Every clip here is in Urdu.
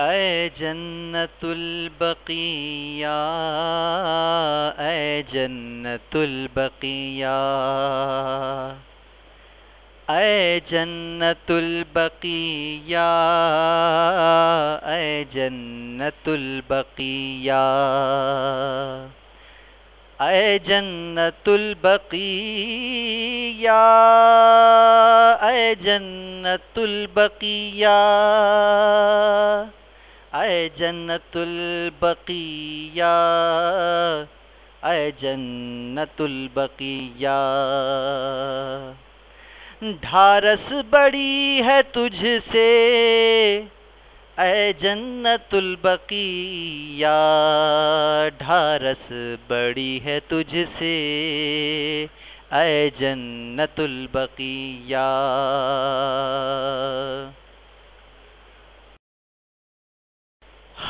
اے جنت البقیہ، اے جنت البقیہ، اے جنت البقیہ، اے جنت البقیہ، اے جنت البقیہ، اے جنت البقیہ، اے جنت البقیہ، اے جنت البقیہ، ڈھارس بڑی ہے تجھ سے اے جنت البقیہ، ڈھارس بڑی ہے تجھ سے اے جنت البقیہ،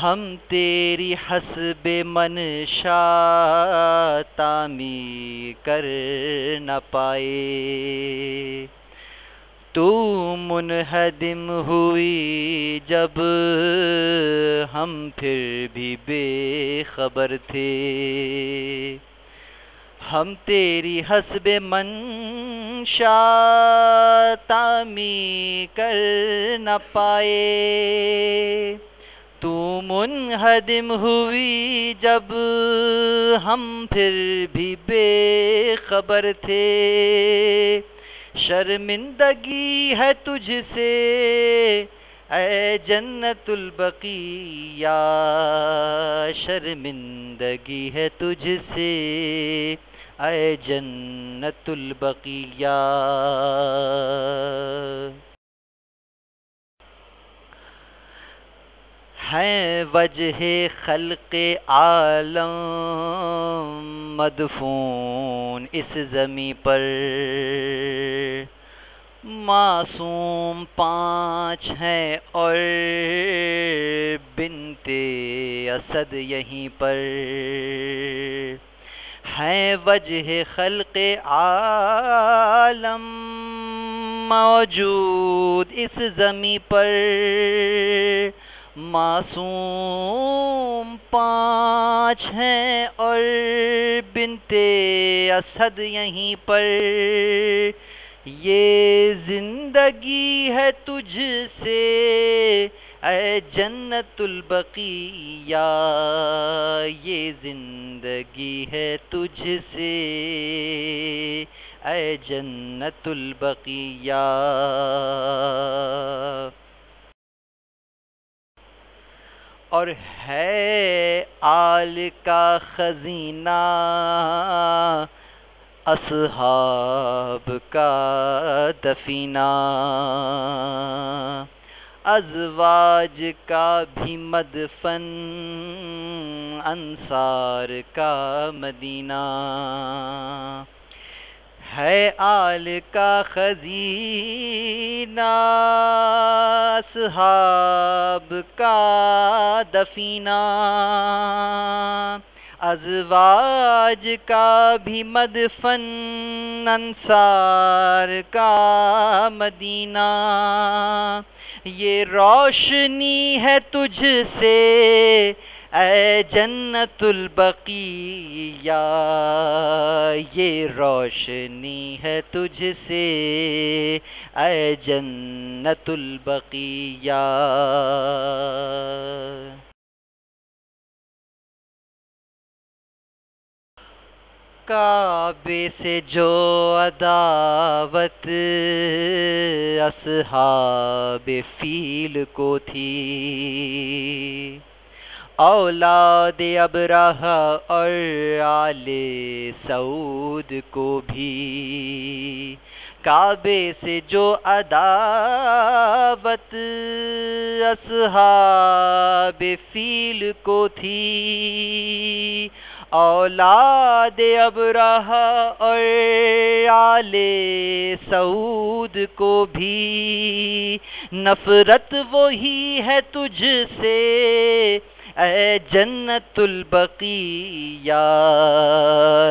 ہم تیری حسب منشا تعمیر کر نہ پائے، تو منہدم ہوئی جب ہم پھر بھی بے خبر تھے، ہم تیری حسب منشا تعمیر کر نہ پائے، تو منہدم ہوئی جب ہم پھر بھی بے خبر تھے، شرمندگی ہے تجھ سے اے جنت البقیہ، شرمندگی ہے تجھ سے اے جنت البقیہ، ہیں وجہ خلق عالم مدفون اس زمیں پر، معصوم 5 ہیں اور بنت اسد یہیں پر، ہیں وجہ خلق عالم موجود اس زمیں پر، معصوم 5 ہیں اور بنت اسد یہیں پر، یہ زندگی ہے تجھ سے اے جنت البقیہ، یہ زندگی ہے تجھ سے اے جنت البقیہ، اور ہے آل کا خزینہ اصحاب کا دفینہ، ازواج کا بھی مدفن انصار کا مدینہ، ہے آل کا خزینہ اصحاب کا دفینہ، ازواج کا بھی مدفن انصار کا مدینہ، یہ روشنی ہے تجھ سے اے جنت البقیہ، یہ روشنی ہے تجھ سے اے جنت البقیہ، کعبے سے جو عداوت اصحاب فیل کو تھی، اولاد ابرہہ اور آل سعود کو بھی، کعبے سے جو عداوت اصحاب فیل کو تھی، اولاد ابرہہ اور آل سعود کو بھی، نفرت وہی ہے تجھ سے اے جنت البقیہ،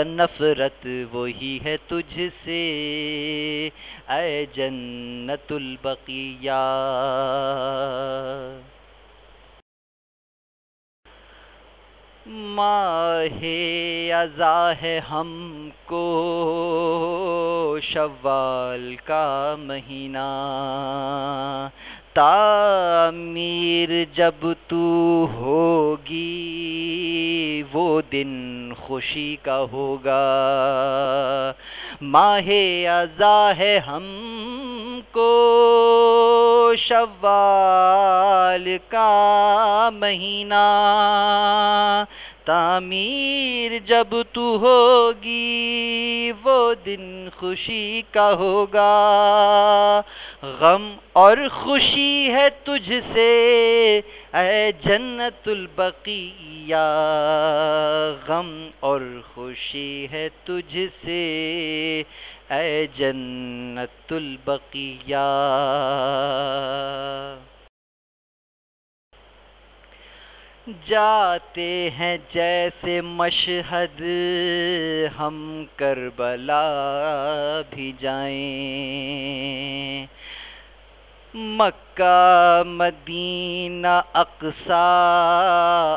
نفرت وہی ہے تجھ سے اے جنت البقیہ، ماہ ازاں ہے ہم کو شوال کا مہینہ، تعمیر جب تو ہوگی وہ دن خوشی کا ہوگا۔ ماہ ازاں ہے ہم کو شوال کا مہینہ، تعمیر جب تو ہوگی وہ دن خوشی کا ہوگا۔ غم اور خوشی ہے تجھ سے اے جنت البقیہ، غم اور خوشی ہے تجھ سے اے جنت البقیہ۔ جاتے ہیں جیسے مشہد ہم کربلا بھی جائیں، مکہ مدینہ اقصی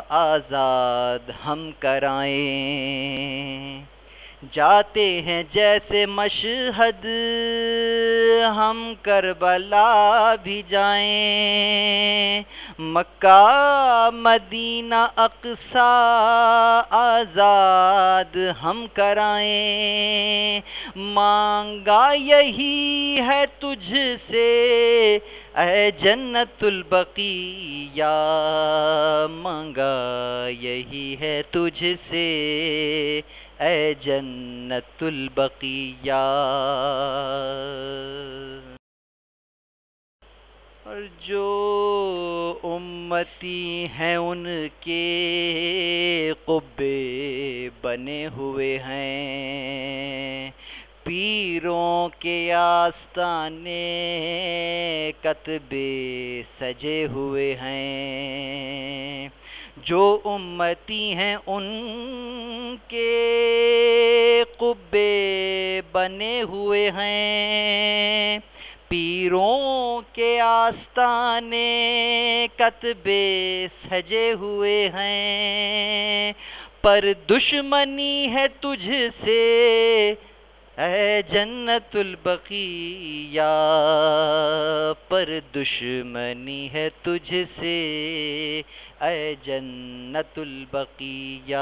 آزاد ہم کرائیں۔ جاتے ہیں جیسے مشہد ہم کربلا بھی جائیں، مکہ مدینہ اقصی آزاد ہم کرائیں۔ مانگا یہی ہے تجھ سے اے جنت البقیہ، مانگا یہی ہے تجھ سے اے جنت البقیہ۔ اور جو امتی ہیں ان کے قبے بنے ہوئے ہیں، پیروں کے آستانے کتبے سجے ہوئے ہیں۔ جو امتی ہیں ان کے قبے بنے ہوئے ہیں، پیروں کے آستانے کتبے سجے ہوئے ہیں۔ پر دشمنی ہے تجھ سے اے جنت البقیہ، پر دشمنی ہے تجھ سے اے جنت البقیہ۔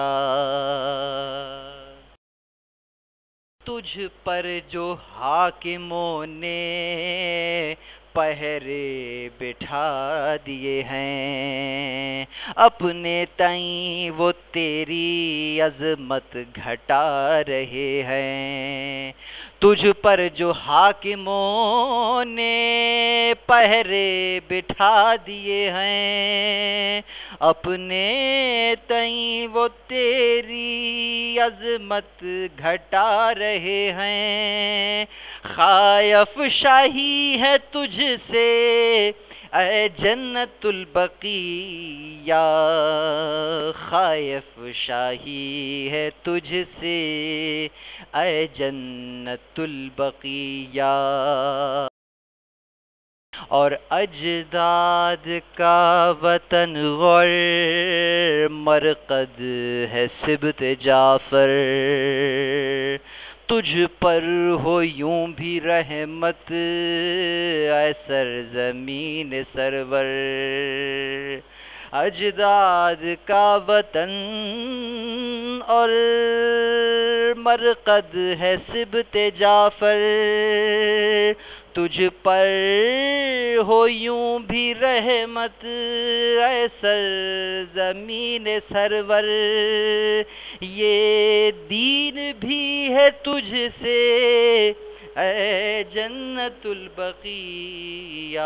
تجھ پر جو حاکموں نے پہرے بٹھا دیے ہیں، اپنے تئیں وہ تیری عظمت گھٹا رہے ہیں۔ تجھ پر جو حاکموں نے پہرے بٹھا دیے ہیں، اپنے تئیں وہ تیری عظمت گھٹا رہے ہیں۔ خائف شاہی ہے تجھ سے اے جنت البقیہ، خائف شاہی ہے تجھ سے اے جنت البقیہ۔ اور اجداد کا وطن غور مرقد ہے سبط جعفر، تجھ پر ہو یوں بھی رحمت اے سرزمین سرور۔ اجداد کا وطن اور مرقد ہے سبط جعفر، تجھ پر ہو یوں بھی رحمت اے سرزمین سرور۔ یہ دین بھی ہے تجھ سے اے جنت البقیہ،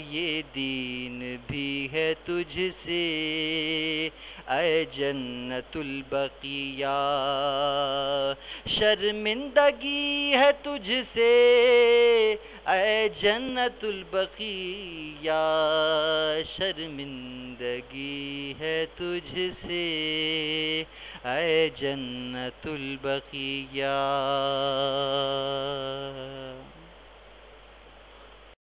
یہ دین بھی ہے تجھ سے اے جنت البقیہ۔ شرمندگی ہے تجھ سے اے جنت البقیہ، شرمندگی ہے تجھ سے اے جنت البقیہ۔